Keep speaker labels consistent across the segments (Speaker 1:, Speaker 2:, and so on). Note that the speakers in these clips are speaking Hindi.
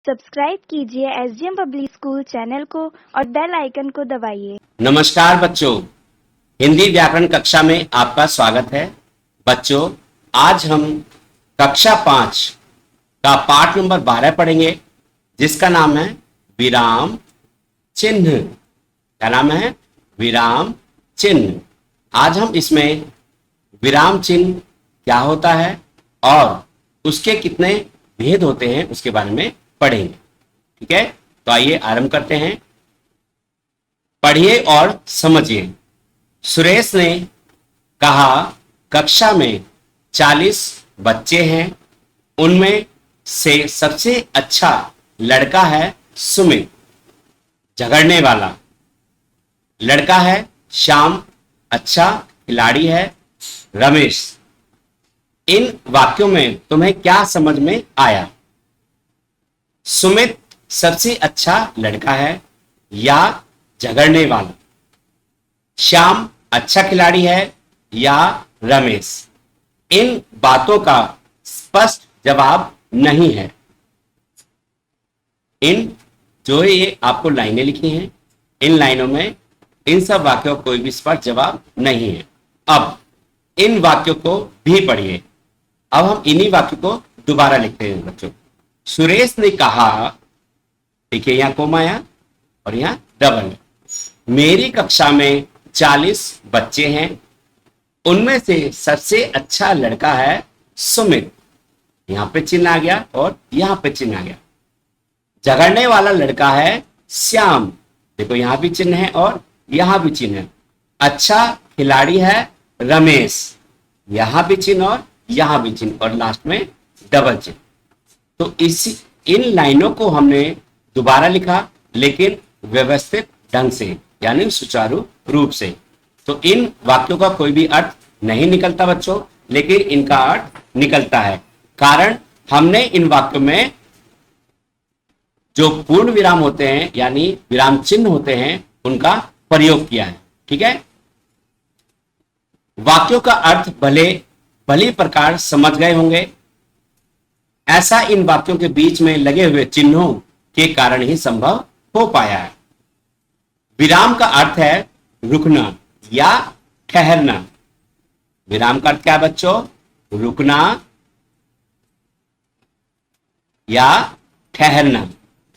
Speaker 1: सब्सक्राइब कीजिए एसडीएम पब्लिक स्कूल चैनल को और बेल आइकन को दबाइए।
Speaker 2: नमस्कार बच्चों, हिंदी व्याकरण कक्षा में आपका स्वागत है। बच्चों, आज हम कक्षा 5 का पाठ नंबर 12 पढ़ेंगे, जिसका नाम है विराम चिन्ह। क्या नाम है? विराम चिन्ह। आज हम इसमें विराम चिन्ह क्या होता है और उसके कितने भेद होते हैं उसके बारे में पढ़ेंगे। ठीक है, तो आइए आरंभ करते हैं। पढ़िए और समझिए। सुरेश ने कहा, कक्षा में 40 बच्चे हैं, उनमें से सबसे अच्छा लड़का है सुमित, झगड़ने वाला लड़का है श्याम, अच्छा खिलाड़ी है रमेश। इन वाक्यों में तुम्हें क्या समझ में आया? सुमित सबसे अच्छा लड़का है या झगड़ने वाला? श्याम अच्छा खिलाड़ी है या रमेश? इन बातों का स्पष्ट जवाब नहीं है। इन जो ये आपको लाइनें लिखी हैं, इन लाइनों में इन सब वाक्यों का कोई भी स्पष्ट जवाब नहीं है। अब इन वाक्यों को भी पढ़िए। अब हम इन्हीं वाक्यों को दोबारा लिखते हैं बच्चों। सुरेश ने कहा, देखिए यहां कोमा आया और यहां डबल। मेरी कक्षा में 40 बच्चे हैं, उनमें से सबसे अच्छा लड़का है सुमित। यहां पे चिन्ह आ गया और यहां पे चिन्ह आ गया। झगड़ने वाला लड़का है श्याम, देखो यहां भी चिन्ह है और यहां भी चिन्ह है। अच्छा खिलाड़ी है रमेश, यहां भी चिन्ह और यहां भी चिन्ह और लास्ट में डबल चिन्ह। तो इन लाइनों को हमने दोबारा लिखा, लेकिन व्यवस्थित ढंग से, यानी सुचारू रूप से। तो इन वाक्यों का कोई भी अर्थ नहीं निकलता बच्चों, लेकिन इनका अर्थ निकलता है, कारण हमने इन वाक्यों में जो पूर्ण विराम होते हैं यानी विराम चिन्ह होते हैं उनका प्रयोग किया है। ठीक है, वाक्यों का अर्थ भली प्रकार समझ गए होंगे। ऐसा इन वाक्यों के बीच में लगे हुए चिन्हों के कारण ही संभव हो पाया है। विराम का अर्थ है रुकना या ठहरना। विराम का अर्थ क्या है बच्चों? रुकना या ठहरना।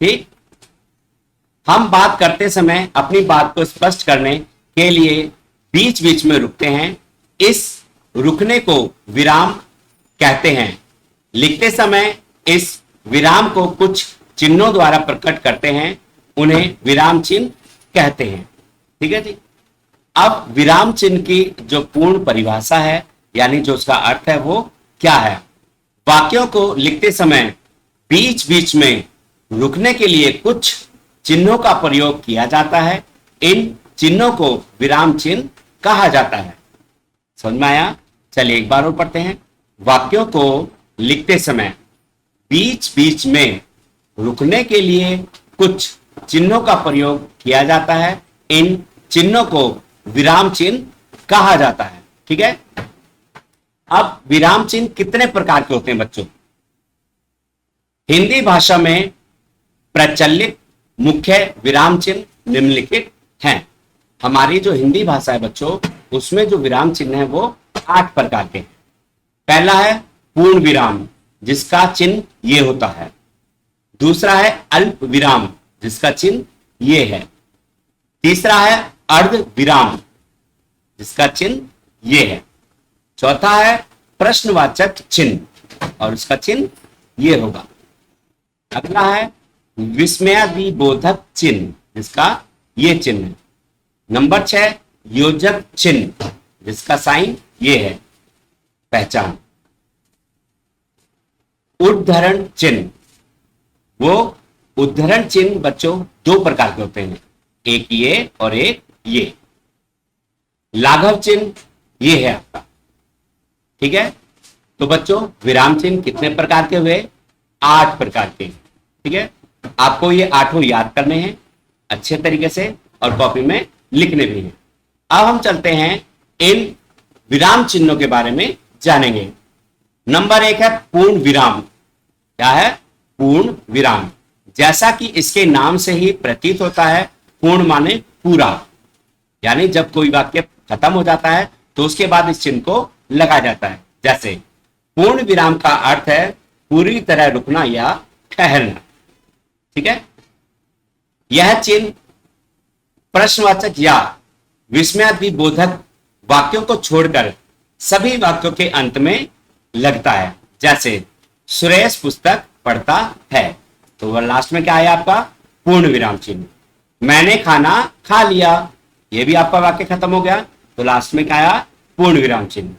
Speaker 2: ठीक, हम बात करते समय अपनी बात को स्पष्ट करने के लिए बीच बीच में रुकते हैं। इस रुकने को विराम कहते हैं। लिखते समय इस विराम को कुछ चिन्हों द्वारा प्रकट करते हैं, उन्हें विराम चिन्ह कहते हैं। ठीक है जी। अब विराम चिन्ह की जो पूर्ण परिभाषा है, यानी जो उसका अर्थ है, वो क्या है? वाक्यों को लिखते समय बीच बीच में रुकने के लिए कुछ चिन्हों का प्रयोग किया जाता है। इन चिन्हों को विराम चिन्ह कहा जाता है। समझ में आया? चलिए एक बार और पढ़ते हैं। वाक्यों को लिखते समय बीच बीच में रुकने के लिए कुछ चिन्हों का प्रयोग किया जाता है। इन चिन्हों को विराम चिन्ह कहा जाता है। ठीक है, अब विराम चिन्ह कितने प्रकार के होते हैं बच्चों? हिंदी भाषा में प्रचलित मुख्य विराम चिन्ह निम्नलिखित हैं। हमारी जो हिंदी भाषा है बच्चों, उसमें जो विराम चिन्ह है वो 8 प्रकार के हैं। पहला है पूर्ण विराम, जिसका चिन्ह ये होता है। दूसरा है अल्प विराम, जिसका चिन्ह ये है। तीसरा है अर्ध विराम, जिसका चिन्ह ये है। चौथा है प्रश्नवाचक चिन्ह और उसका चिन्ह ये होगा। अगला है विस्मयादिबोधक चिन्ह, जिसका ये चिन्ह है। नंबर 6 योजक चिन्ह, जिसका साइन ये है, पहचान। उद्धरण चिन्ह, वो उद्धरण चिन्ह बच्चों 2 प्रकार के होते हैं, एक ये और एक ये। लाघव चिन्ह ये है आपका। ठीक है, तो बच्चों विराम चिन्ह कितने प्रकार के हुए? 8 प्रकार के। ठीक है, आपको ये 8 याद करने हैं अच्छे तरीके से और कॉपी में लिखने भी हैं। अब हम चलते हैं इन विराम चिन्हों के बारे में जानेंगे। नंबर 1 है पूर्ण विराम। क्या है? पूर्ण विराम। जैसा कि इसके नाम से ही प्रतीत होता है, पूर्ण माने पूरा, यानी जब कोई वाक्य खत्म हो जाता है तो उसके बाद इस चिन्ह को लगाया जाता है। जैसे पूर्ण विराम का अर्थ है पूरी तरह रुकना या ठहरना। ठीक है, यह चिन्ह प्रश्नवाचक या विस्मयादिबोधक वाक्यों को छोड़कर सभी वाक्यों के अंत में लगता है। जैसे सुरेश पुस्तक पढ़ता है, तो वह लास्ट में क्या है आपका पूर्ण विराम चिन्ह। मैंने खाना खा लिया, यह भी आपका वाक्य खत्म हो गया, तो लास्ट में क्या आया पूर्ण विराम चिन्ह।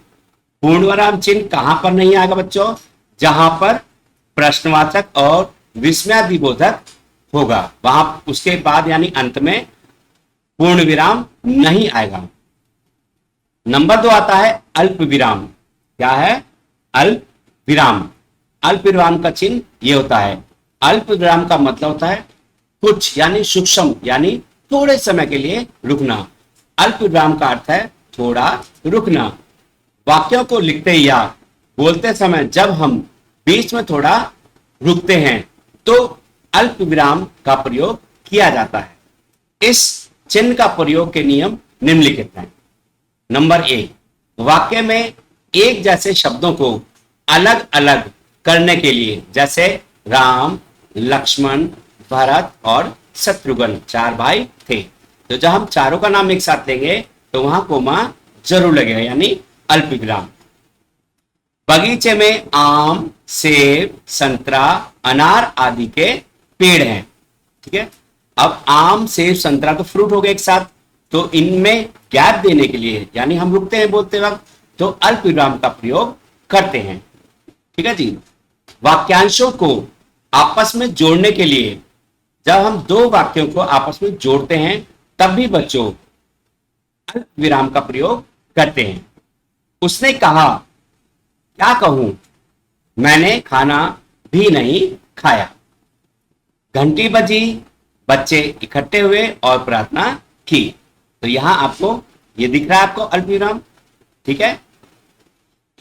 Speaker 2: पूर्ण विराम चिन्ह कहां पर नहीं आएगा बच्चों? जहां पर प्रश्नवाचक और विस्मयादिबोधक होगा, वहां उसके बाद यानी अंत में पूर्ण विराम नहीं आएगा। नंबर 2 आता है अल्प विराम। क्या है? अल्प विराम। अल्प विराम का चिन्ह यह होता है, अल्प विराम का मतलब होता है कुछ यानी सूक्ष्म यानी थोड़े समय के लिए रुकना। अल्प विराम का अर्थ है थोड़ा रुकना। वाक्यों को लिखते या बोलते समय जब हम बीच में थोड़ा रुकते हैं तो अल्प विराम का प्रयोग किया जाता है। इस चिन्ह का प्रयोग के नियम निम्नलिखित हैं। नंबर 1, वाक्य में एक जैसे शब्दों को अलग अलग करने के लिए, जैसे राम, लक्ष्मण, भरत और शत्रुघ्न 4 भाई थे, तो जब हम चारों का नाम एक साथ लेंगे तो वहां कोमा जरूर लगेगा यानी अल्प विराम। बगीचे में आम, सेब, संतरा, अनार आदि के पेड़ हैं। ठीक है, अब आम, सेब, संतरा तो फ्रूट हो गए एक साथ, तो इनमें गैप देने के लिए यानी हम रुकते हैं बोलते वक्त तो अल्प विराम का प्रयोग करते हैं। ठीक है जी। वाक्यांशों को आपस में जोड़ने के लिए जब हम दो वाक्यों को आपस में जोड़ते हैं तब भी बच्चों अल्प विराम का प्रयोग करते हैं। उसने कहा, क्या कहूं, मैंने खाना भी नहीं खाया। घंटी बजी, बच्चे इकट्ठे हुए और प्रार्थना की। तो यहां आपको ये दिख रहा है आपको अल्प विराम। ठीक है,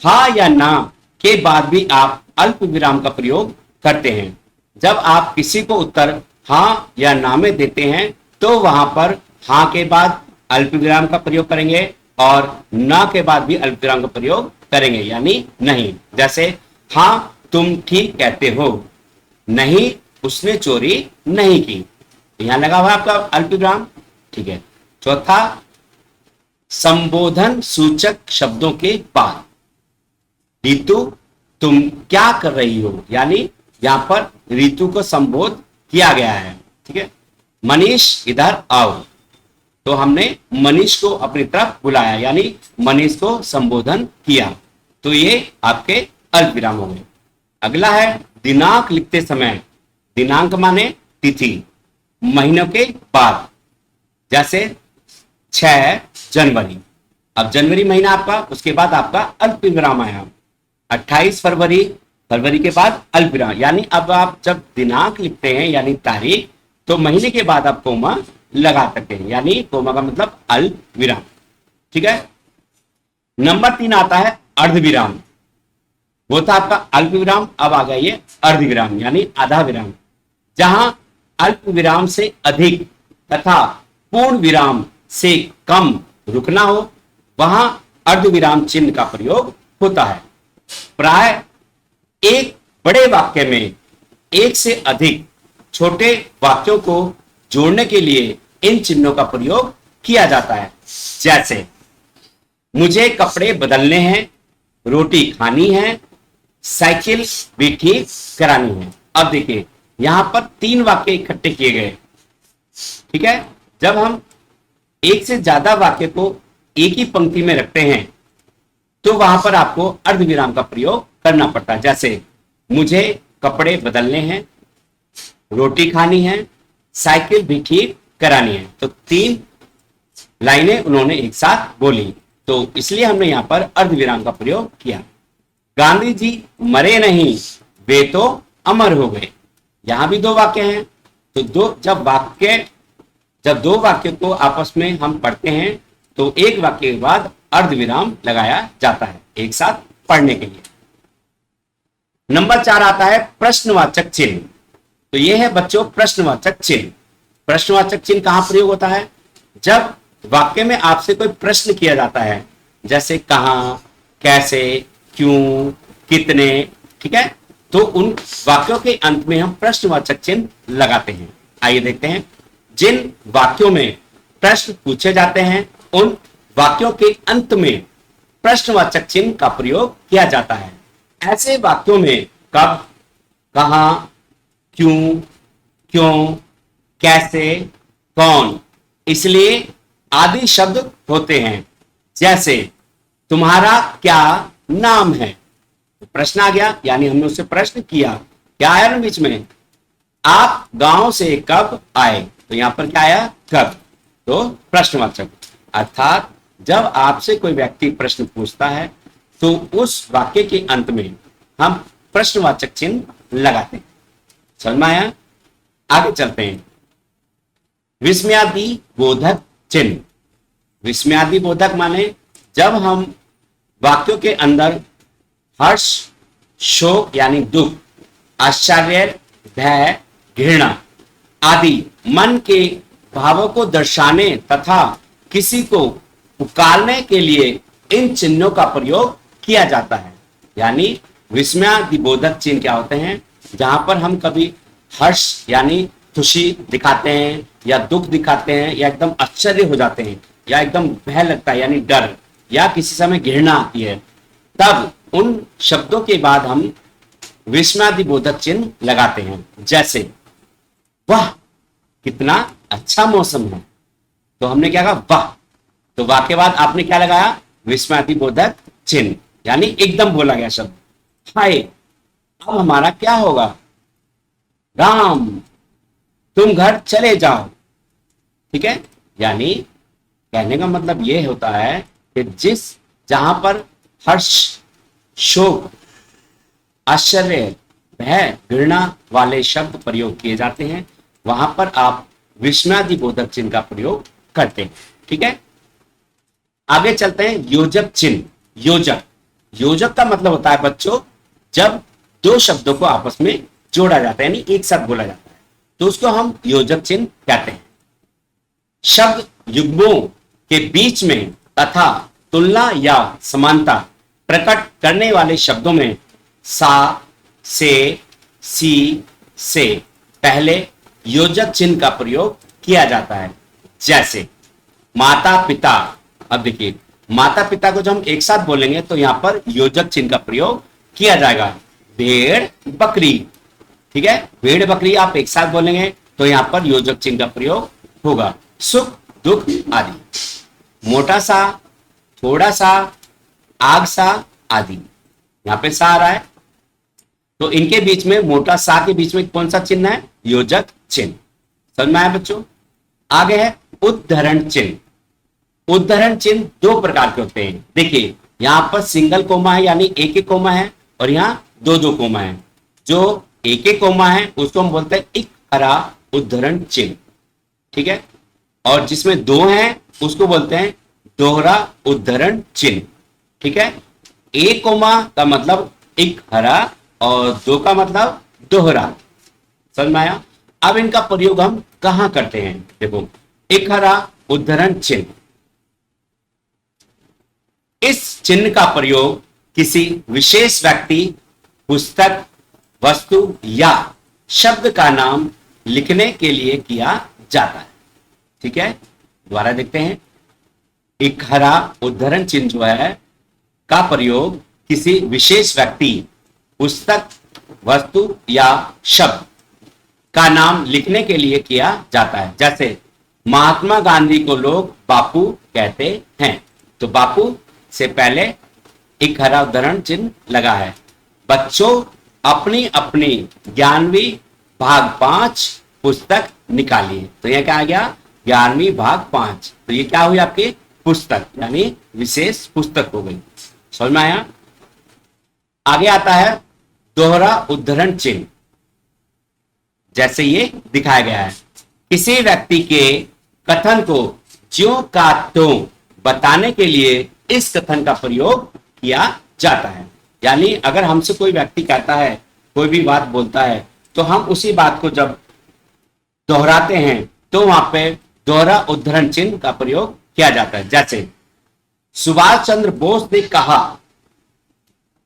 Speaker 2: हा या ना के बाद भी आप अल्प विराम का प्रयोग करते हैं। जब आप किसी को उत्तर हां या ना में देते हैं तो वहां पर हां के बाद अल्प विराम का प्रयोग करेंगे और ना के बाद भी अल्प विराम का प्रयोग करेंगे यानी नहीं। जैसे हां तुम ठीक कहते हो, नहीं उसने चोरी नहीं की, यहां लगा हुआ आपका अल्प विराम। ठीक है। चौथा, संबोधन सूचक शब्दों के बाद रीतु तुम क्या कर रही हो, यानी यहां पर रीतु को संबोध किया गया है। ठीक है। मनीष इधर आओ, तो हमने मनीष को अपनी तरफ बुलाया यानी मनीष को संबोधन किया, तो ये आपके अल्प विराम हो गए। अगला है दिनांक लिखते समय, दिनांक माने तिथि, महीनों के बाद, जैसे 6 जनवरी, अब जनवरी महीना आपका, उसके बाद आपका अल्प विराम आया। 28 फरवरी, फरवरी के बाद अल्प विराम, यानी अब आप जब दिनांक लिखते हैं यानी तारीख, तो महीने के बाद आप कोमा लगा सकते हैं, यानी कोमा का मतलब अल्प विराम। ठीक है। नंबर 3 आता है अर्ध विराम। वो था आपका अल्प विराम, अब आ गया ये अर्ध विराम यानी आधा विराम। जहां अल्प विराम से अधिक तथा पूर्ण विराम से कम रुकना हो वहां अर्ध विराम चिन्ह का प्रयोग होता है। प्राय एक बड़े वाक्य में एक से अधिक छोटे वाक्यों को जोड़ने के लिए इन चिन्हों का प्रयोग किया जाता है। जैसे मुझे कपड़े बदलने हैं, रोटी खानी है, साइकिल भी ठीक करानी है। अब देखिए यहां पर 3 वाक्य इकट्ठे किए गए। ठीक है। जब हम एक से ज्यादा वाक्य को एक ही पंक्ति में रखते हैं तो वहां पर आपको अर्ध विराम का प्रयोग करना पड़ता है। जैसे मुझे कपड़े बदलने हैं, रोटी खानी है, साइकिल भी ठीक करानी है, तो 3 लाइनें उन्होंने एक साथ बोली, तो इसलिए हमने यहां पर अर्ध विराम का प्रयोग किया। गांधी जी मरे नहीं, वे तो अमर हो गए। यहां भी 2 वाक्य हैं, तो जब दो वाक्य को आपस में हम पढ़ते हैं तो एक वाक्य के बाद अर्ध विराम लगाया जाता है एक साथ पढ़ने के लिए। नंबर 4 आता है प्रश्नवाचक चिन्ह। तो ये है बच्चों प्रश्नवाचक चिन्ह। प्रश्नवाचक चिन्ह कहां प्रयोग होता है? जब वाक्य में आपसे कोई प्रश्न किया जाता है, जैसे कहां, कैसे, क्यों, कितने, ठीक है, तो उन वाक्यों के अंत में हम प्रश्नवाचक चिन्ह लगाते हैं। आइए देखते हैं, जिन वाक्यों में प्रश्न पूछे जाते हैं उन वाक्यों के अंत में प्रश्नवाचक चिन्ह का प्रयोग किया जाता है। ऐसे वाक्यों में कब, कहां, क्यों, क्यों, कैसे, कौन, इसलिए आदि शब्द होते हैं। जैसे तुम्हारा क्या नाम है, प्रश्न आ गया, यानी हमने उससे प्रश्न किया, क्या आया ना बीच में, आप गांव से कब आए, तो यहां पर क्या आया, कब, तो प्रश्नवाचक। अर्थात जब आपसे कोई व्यक्ति प्रश्न पूछता है तो उस वाक्य के अंत में हम प्रश्नवाचक चिन्ह लगाते हैं। समझ में आया? आगे चलते हैं। विस्मयादि बोधक चिन्ह। विस्मयादि बोधक माने जब हम वाक्यों के अंदर हर्ष, शोक यानी दुख, आश्चर्य, भय, घृणा आदि मन के भावों को दर्शाने तथा किसी को पुकारने के लिए इन चिन्हों का प्रयोग किया जाता है। यानी विस्मयादिबोधक चिन्ह क्या होते हैं? जहां पर हम कभी हर्ष यानी खुशी दिखाते हैं या दुख दिखाते हैं या एकदम आश्चर्य हो जाते हैं या एकदम भय लगता है यानी डर, या किसी समय घृणा आती है, तब उन शब्दों के बाद हम विस्मयादिबोधक चिन्ह लगाते हैं। जैसे वाह कितना अच्छा मौसम है, तो हमने क्या कहा, वाह, तो वाह के बाद आपने क्या लगाया, विस्मयादिबोधक चिन्ह, यानी एकदम बोला गया शब्द। हाय, अब हमारा क्या होगा, राम तुम घर चले जाओ, ठीक है, यानी कहने का मतलब यह होता है कि जहां पर हर्ष, शोक, आश्चर्य, भय, घृणा वाले शब्द प्रयोग किए जाते हैं, वहां पर आप विस्मयादिबोधक चिन्ह का प्रयोग करते हैं। ठीक है, आगे चलते हैं। योजक चिन्ह। योजक, योजक का मतलब होता है बच्चों जब दो शब्दों को आपस में जोड़ा जाता है, यानी एक साथ बोला जाता है, तो उसको हम योजक चिन्ह कहते हैं। शब्द युग्मों के बीच में तथा तुलना या समानता प्रकट करने वाले शब्दों में सा, से, सी, से पहले योजक चिन्ह का प्रयोग किया जाता है। जैसे माता पिता, अब देखिए माता पिता को जब हम एक साथ बोलेंगे तो यहां पर योजक चिन्ह का प्रयोग किया जाएगा। भेड़ बकरी, ठीक है, भेड़ बकरी आप एक साथ बोलेंगे तो यहां पर योजक चिन्ह का प्रयोग होगा। सुख दुख आदि, मोटा सा, थोड़ा सा, आग सा आदि, यहां पे सा आ रहा है तो इनके बीच में, मोटा सा के बीच में कौन सा चिन्ह है, योजक चिन्ह। समझ में आया बच्चों? आगे है उद्धरण चिन्ह। उद्धरण चिन्ह दो प्रकार के होते हैं। देखिए यहां पर सिंगल कोमा है यानी एक एक कोमा है, और यहां दो दो कोमा है। जो एक एक कोमा है उसको हम बोलते हैं इकहरा उद्धरण चिन्ह, ठीक है, और जिसमें दो हैं उसको बोलते हैं दोहरा उद्धरण चिन्ह, ठीक है। एक कोमा का मतलब इकहरा और दो का मतलब दोहरा। समझ में आया? अब इनका प्रयोग हम कहां करते हैं? देखो, इकहरा उद्धरण चिन्ह, इस चिन्ह का प्रयोग किसी विशेष व्यक्ति, पुस्तक, वस्तु या शब्द का नाम लिखने के लिए किया जाता है। ठीक है, दोबारा देखते हैं। इकहरा उद्धरण चिन्ह जो है का प्रयोग किसी विशेष व्यक्ति, पुस्तक, वस्तु या शब्द का नाम लिखने के लिए किया जाता है। जैसे महात्मा गांधी को लोग बापू कहते हैं, तो बापू से पहले इकहरा उद्धरण चिन्ह लगा है। बच्चों अपनी अपनी 11वीं भाग 5 पुस्तक निकालिए, तो यह क्या आ गया, 11वीं भाग 5, तो ये क्या हुई आपकी पुस्तक, यानी विशेष पुस्तक हो गई। समझ में आया? आगे आता है दोहरा उद्धरण चिन्ह। जैसे ये दिखाया गया है, किसी व्यक्ति के कथन को ज्यों का त्यों बताने के लिए इस कथन का प्रयोग किया जाता है। यानी अगर हमसे कोई व्यक्ति कहता है, कोई भी बात बोलता है, तो तो हम उसी बात को जब दोहराते हैं तो वहां पे दोहरा उद्धरण चिन्ह का प्रयोग किया जाता है। जैसे सुभाष चंद्र बोस ने कहा,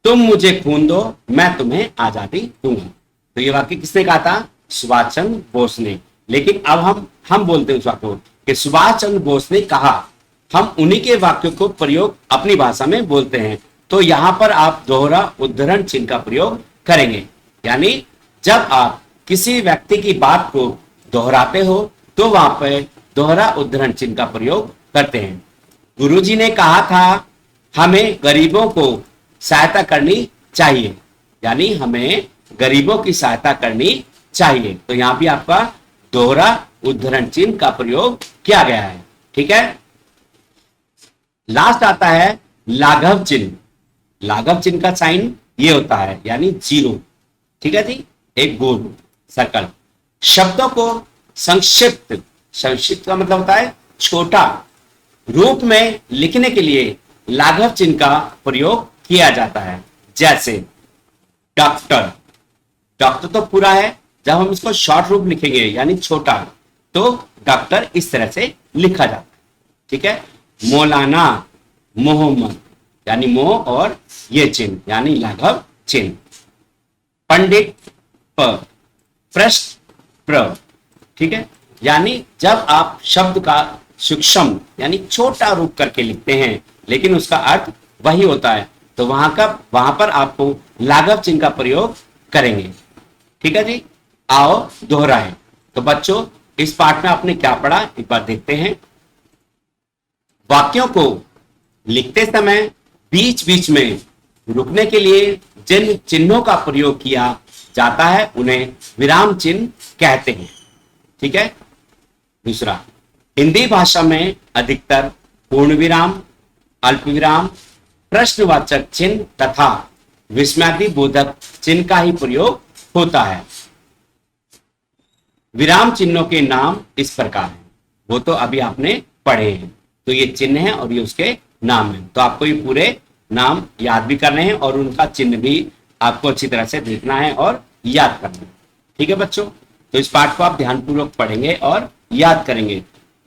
Speaker 2: तुम मुझे खून दो, मैं तुम्हें आजादी दूंगा। तो ये वाक्य किसने कहा था? सुभाष चंद्र बोस ने। लेकिन अब हम बोलते हैं उस वाक्य को कि सुभाष चंद्र बोस ने कहा। हम उन्हीं के वाक्यों को प्रयोग अपनी भाषा में बोलते हैं। तो यहां पर आप दोहरा उद्धरण चिन्ह का प्रयोग करेंगे। यानी जब आप किसी व्यक्ति की बात को दोहराते हो तो वहां पर दोहरा उद्धरण चिन्ह का प्रयोग करते हैं। गुरुजी ने कहा था, हमें गरीबों को सहायता करनी चाहिए। यानी हमें गरीबों की सहायता करनी चाहिए। तो यहां भी आपका दोहरा उद्धरण चिन्ह का प्रयोग किया गया है। ठीक है। लास्ट आता है लाघव चिन्ह। लाघव चिन्ह का साइन ये होता है, यानी जीरो। ठीक है जी, एक गोल सर्कल। शब्दों को संक्षिप्त का मतलब होता है छोटा रूप में लिखने के लिए लाघव चिन्ह का प्रयोग किया जाता है। जैसे डॉक्टर, डॉक्टर तो पूरा है, जब हम इसको शॉर्ट रूप लिखेंगे यानी छोटा, तो डॉक्टर इस तरह से लिखा जाता है। ठीक है। मौलाना, मोहम्मद, यानी मोह और ये चिन्ह यानी लाघव चिन्ह। पंडित, प, पृष्ठ, प्र। ठीक है। यानी जब आप शब्द का सूक्ष्म यानी छोटा रूप करके लिखते हैं लेकिन उसका अर्थ वही होता है, तो वहां पर आपको लाघव चिन्ह का प्रयोग करेंगे। ठीक है जी। आओ दोहराएं। तो बच्चों, इस पाठ में आपने क्या पढ़ा एक बार देखते हैं। वाक्यों को लिखते समय बीच बीच में रुकने के लिए जिन चिन्हों का प्रयोग किया जाता है उन्हें विराम चिन्ह कहते हैं। ठीक है। दूसरा, हिंदी भाषा में अधिकतर पूर्ण विराम, अल्प विराम, प्रश्नवाचक चिन्ह तथा विस्मयादि बोधक चिन्ह का ही प्रयोग होता है। विराम चिन्हों के नाम इस प्रकार हैं, वो तो अभी आपने पढ़े हैं। तो ये चिन्ह है और ये उसके नाम है। तो आपको ये पूरे नाम याद भी करने हैं और उनका चिन्ह भी आपको अच्छी तरह से देखना है और याद करना है। ठीक है बच्चों। तो इस पाठ को आप ध्यानपूर्वक पढ़ेंगे और याद करेंगे।